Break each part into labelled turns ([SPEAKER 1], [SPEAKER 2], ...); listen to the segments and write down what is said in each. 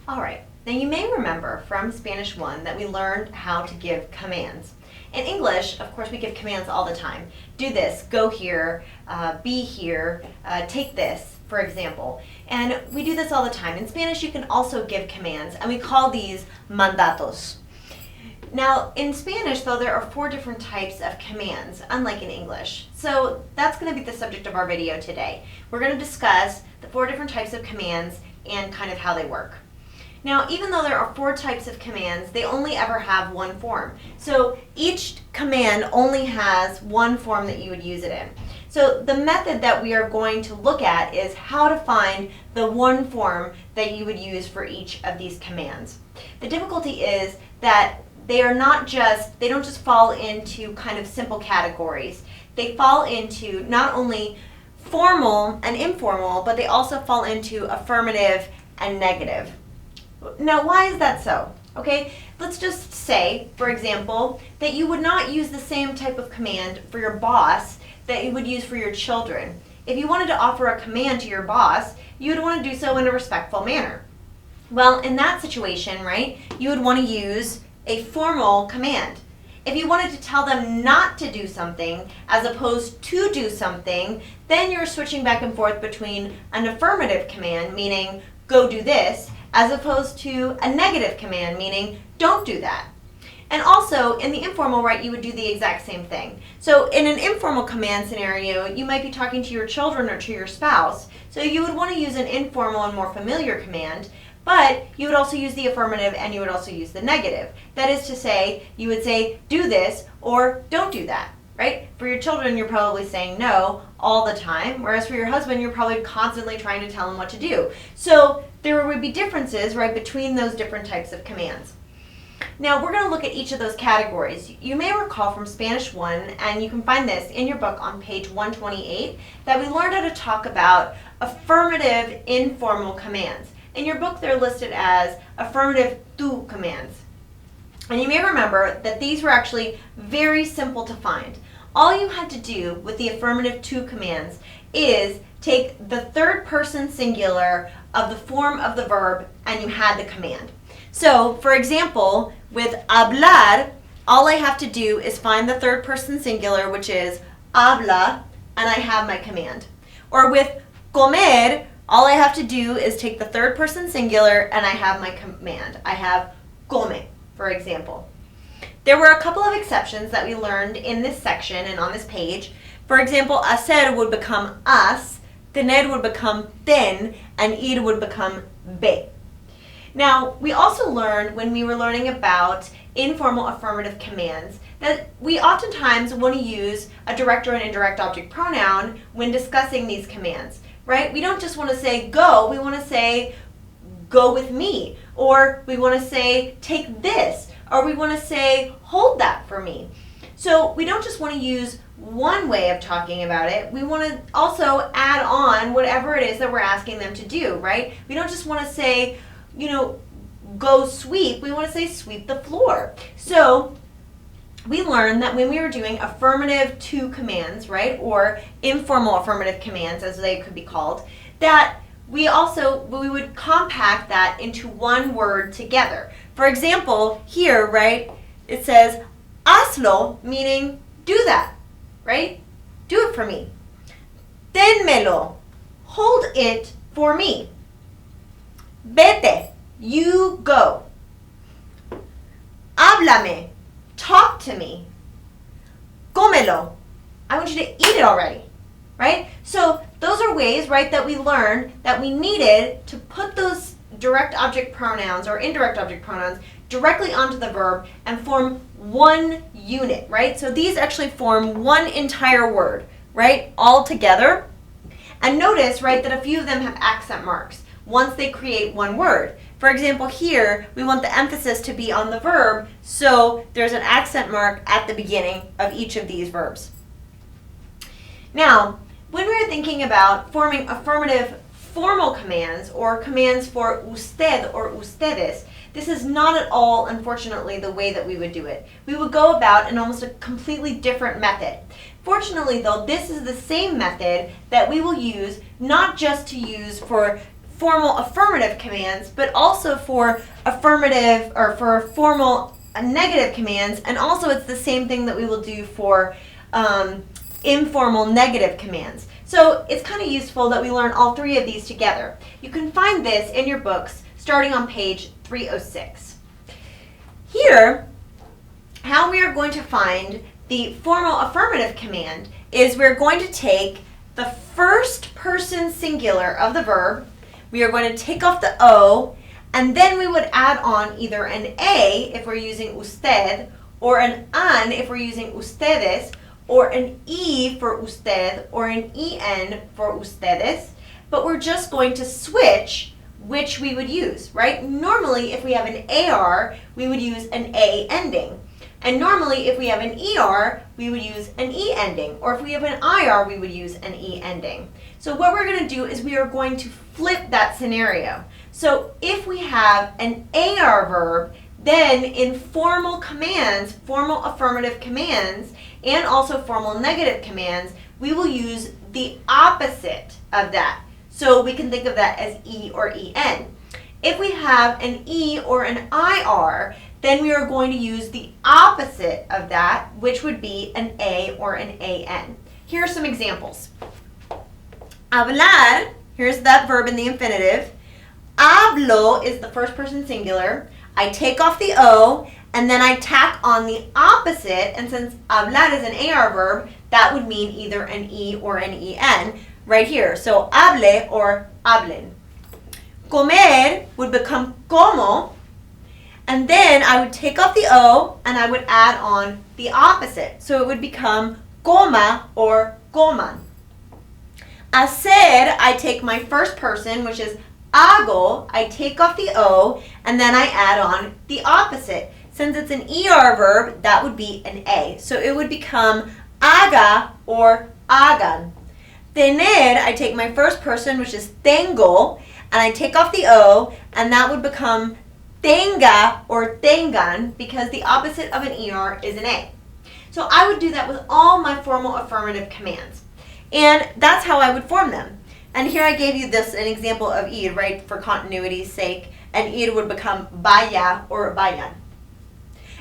[SPEAKER 1] All right, now you may remember from Spanish 1 that we learned how to give commands. In English, of course, we give commands all the time. Do this, go here, be here, take this, for example. And we do this all the time. In Spanish, you can also give commands, and we call these mandatos. Now, in Spanish, though, there are 4 different types of commands, unlike in English. So that's going to be the subject of our video today. We're going to discuss the 4 different types of commands and kind of how they work. Now, even though there are 4 types of commands, they only ever have one form. So each command only has one form that you would use it in. So the method that we are going to look at is how to find the one form that you would use for each of these commands. The difficulty is that they don't just fall into kind of simple categories. They fall into not only formal and informal, but they also fall into affirmative and negative. Now, why is that so? Okay, let's just say, for example, that you would not use the same type of command for your boss that you would use for your children. If you wanted to offer a command to your boss, you would want to do so in a respectful manner. Well, in that situation, right, you would want to use a formal command. If you wanted to tell them not to do something as opposed to do something, then you're switching back and forth between an affirmative command, meaning go do this, as opposed to a negative command, meaning don't do that. And also, in the informal, right, you would do the exact same thing. So in an informal command scenario, you might be talking to your children or to your spouse, so you would want to use an informal and more familiar command, but you would also use the affirmative and you would also use the negative. That is to say, you would say, do this or don't do that, right? For your children, you're probably saying no all the time, whereas for your husband, you're probably constantly trying to tell him what to do. So there would be differences, right, between those different types of commands. Now, we're going to look at each of those categories. You may recall from Spanish 1, and you can find this in your book on page 128, that we learned how to talk about affirmative informal commands. In your book, they're listed as affirmative tu commands. And you may remember that these were actually very simple to find. All you had to do with the affirmative tu commands is take the third person singular of the form of the verb and you had the command. So, for example, with hablar, all I have to do is find the third person singular, which is habla, and I have my command. Or with comer, all I have to do is take the third person singular and I have my command. I have come, for example. There were a couple of exceptions that we learned in this section and on this page. For example, hacer would become as, tener would become ten, and ir would become be. Now, we also learned when we were learning about informal affirmative commands that we oftentimes want to use a direct or an indirect object pronoun when discussing these commands, right? We don't just want to say go, we want to say go with me, or we want to say take this, or we want to say hold that for me. So we don't just want to use one way of talking about it, we want to also add on whatever it is that we're asking them to do, right? We don't just want to say, go sweep, we want to say sweep the floor. So we learned that when we were doing affirmative to commands, right, or informal affirmative commands as they could be called, that we would compact that into one word together. For example, here, right, it says hazlo, meaning do that, right? Do it for me. Ténmelo, hold it for me. Vete, you go. Háblame, talk to me. Cómelo, I want you to eat it already, right? So those are ways, right, that we learned that we needed to put those direct object pronouns or indirect object pronouns directly onto the verb and form one unit, right? So these actually form one entire word, right, all together. And notice, right, that a few of them have accent marks once they create one word. For example, here, we want the emphasis to be on the verb, so there's an accent mark at the beginning of each of these verbs. Now, when we are thinking about forming affirmative formal commands or commands for usted or ustedes, this is not at all, unfortunately, the way that we would do it. We would go about in almost a completely different method. Fortunately, though, this is the same method that we will use not just to use for formal affirmative commands, but also for affirmative or for formal negative commands, and also it's the same thing that we will do for informal negative commands. So it's kind of useful that we learn all three of these together. You can find this in your books starting on page 306. Here, how we are going to find the formal affirmative command is we're going to take the first person singular of the verb, we are going to take off the O, and then we would add on either an A if we're using usted, or an an if we're using ustedes, or an E for usted, or an EN for ustedes, but we're just going to switch which we would use, right? Normally, if we have an AR, we would use an A ending. And normally, if we have an ER, we would use an E ending. Or if we have an IR, we would use an E ending. So what we're going to do is we are going to flip that scenario. So if we have an AR verb, then in formal commands, formal affirmative commands, and also formal negative commands, we will use the opposite of that. So we can think of that as E or EN. If we have an E or an IR, then we are going to use the opposite of that, which would be an A or an AN. Here are some examples. Hablar, here's that verb in the infinitive. Hablo is the first person singular. I take off the O, and then I tack on the opposite, and since hablar is an AR verb, that would mean either an E or an EN right here. So hable or hablen. Comer would become como, and then I would take off the O and I would add on the opposite. So it would become coma or coman. Hacer, I take my first person, which is hago, I take off the O and then I add on the opposite. Since it's an ER verb, that would be an A. So it would become haga or hagan. Tener, I take my first person, which is tengo, and I take off the O, and that would become tenga or tengan, because the opposite of an ER is an A. So I would do that with all my formal affirmative commands. And that's how I would form them. And here I gave you this, an example of ir, right, for continuity's sake, and ir would become vaya or vayan.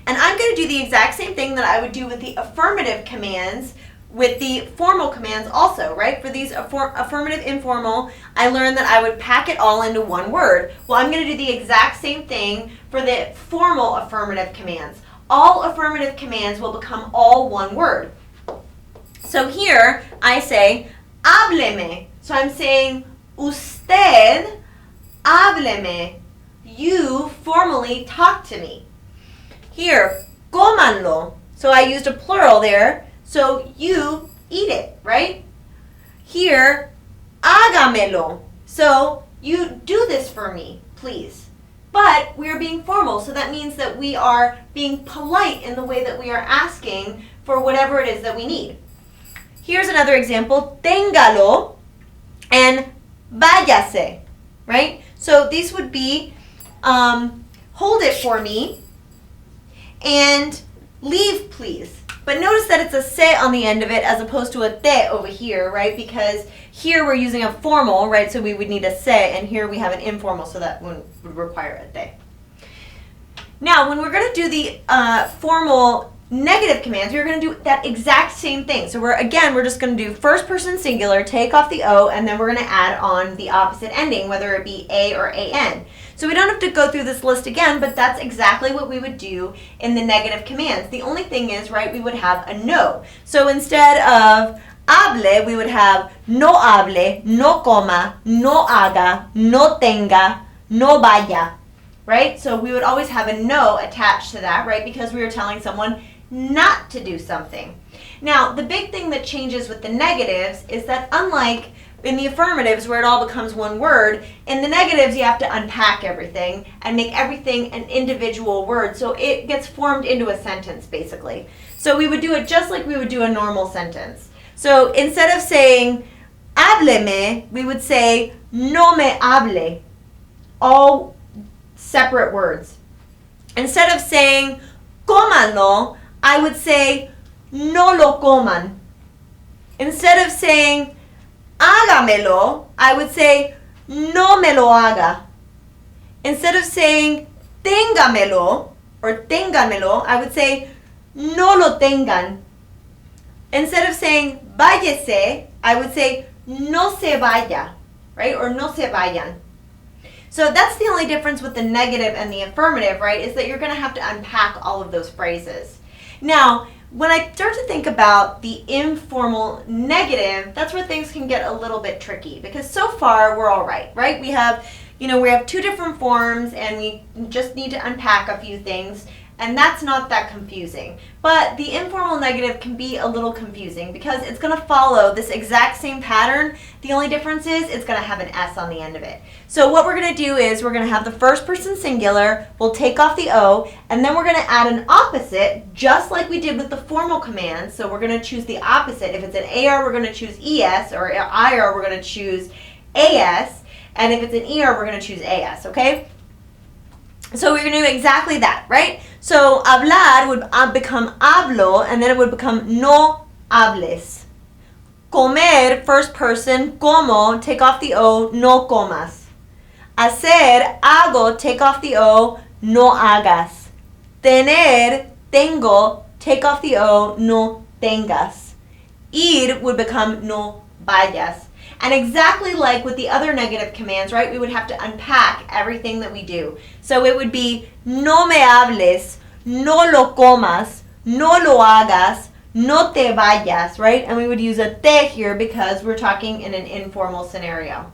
[SPEAKER 1] And I'm going to do the exact same thing that I would do with the affirmative commands with the formal commands also, right? For these affirmative, informal, I learned that I would pack it all into one word. Well, I'm going to do the exact same thing for the formal affirmative commands. All affirmative commands will become all one word. So here I say, hábleme. So I'm saying, usted hábleme. You formally talk to me. Here, cómanlo. So I used a plural there. So you eat it, right? Here, hágamelo. So you do this for me, please. But we are being formal, so that means that we are being polite in the way that we are asking for whatever it is that we need. Here's another example, téngalo and váyase, right? So these would be hold it for me and leave, please. But notice that it's a se on the end of it as opposed to a te over here, right? Because here we're using a formal, right? So we would need a se, and here we have an informal, so that one would require a te. Now, when we're going to do the formal negative commands, we're going to do that exact same thing. So we're just going to do first person singular, take off the O, and then we're going to add on the opposite ending, whether it be A or AN. So we don't have to go through this list again, but that's exactly what we would do in the negative commands. The only thing is, right, we would have a no. So instead of hable, we would have no hable, no coma, no haga, no tenga, no vaya, right? So we would always have a no attached to that, right, because we were telling someone not to do something. Now, the big thing that changes with the negatives is that unlike in the affirmatives where it all becomes one word, in the negatives you have to unpack everything and make everything an individual word, so it gets formed into a sentence basically. So we would do it just like we would do a normal sentence. So instead of saying hábleme, we would say no me hable, all separate words. Instead of saying cómanlo, I would say no lo coman. Instead of saying hágamelo, I would say no me lo haga. Instead of saying téngamelo or ténganmelo, I would say no lo tengan. Instead of saying váyese, I would say no se vaya, right? Or no se vayan. So that's the only difference with the negative and the affirmative, right? Is that you're going to have to unpack all of those phrases. Now, when I start to think about the informal negative, that's where things can get a little bit tricky because so far we're all right? We have two different forms and we just need to unpack a few things. And that's not that confusing. But the informal negative can be a little confusing because it's going to follow this exact same pattern. The only difference is it's going to have an S on the end of it. So what we're going to do is we're going to have the first person singular, we'll take off the O, and then we're going to add an opposite just like we did with the formal commands. So we're going to choose the opposite. If it's an AR, we're going to choose ES, or IR, we're going to choose AS, and if it's an ER, we're going to choose AS, okay? So we're going to do exactly that, right? So hablar would become hablo, and then it would become no hables. Comer, first person, como, take off the O, no comas. Hacer, hago, take off the O, no hagas. Tener, tengo, take off the O, no tengas. Ir would become no vayas. And exactly like with the other negative commands, right, we would have to unpack everything that we do. So it would be no me hables, no lo comas, no lo hagas, no te vayas, right? And we would use a te here because we're talking in an informal scenario.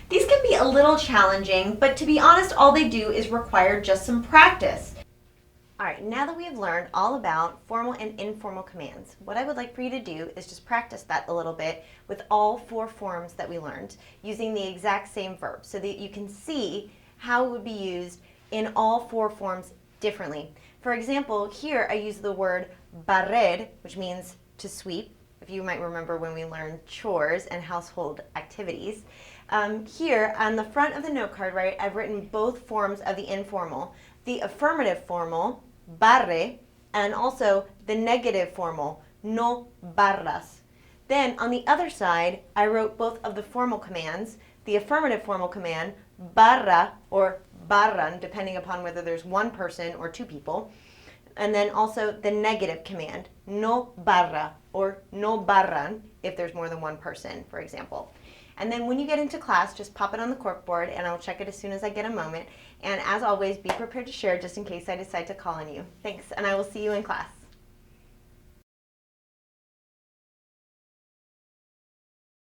[SPEAKER 1] These can be a little challenging, but to be honest, all they do is require just some practice. All right, now that we have learned all about formal and informal commands, what I would like for you to do is just practice that a little bit with all 4 forms that we learned using the exact same verb so that you can see how it would be used in all 4 forms differently. For example, here I use the word barrer, which means to sweep. If you might remember when we learned chores and household activities. Here on the front of the note card, right, I've written both forms of the informal. The affirmative formal, barre, and also the negative formal, no barras. Then on the other side, I wrote both of the formal commands, the affirmative formal command, barra or barran, depending upon whether there's one person or 2 people, and then also the negative command, no barra or no barran, if there's more than one person, for example. And then when you get into class, just pop it on the corkboard and I'll check it as soon as I get a moment. And as always, be prepared to share just in case I decide to call on you. Thanks, and I will see you in class.